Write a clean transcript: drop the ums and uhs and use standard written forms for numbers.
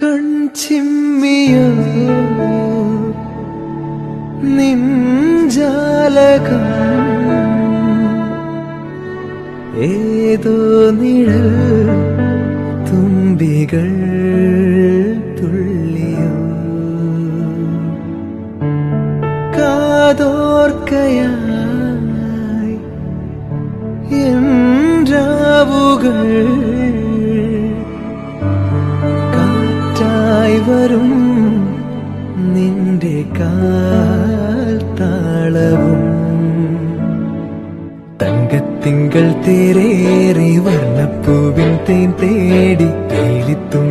കൺചിമ്മിയോ നിൻജാലകം ഏതോ നിഴൽ തുമ്പികൾ തുള്ളിയോ കാതോർക്കയായി എൻ രാവുകൾ കാറ്റായി വരും നിന്റെ കാൽ താളവും തങ്കത്തിങ്കൾ തേരേറി വർണ്ണപ്പൂവിൻ തേൻ തേടി തേടിത്തും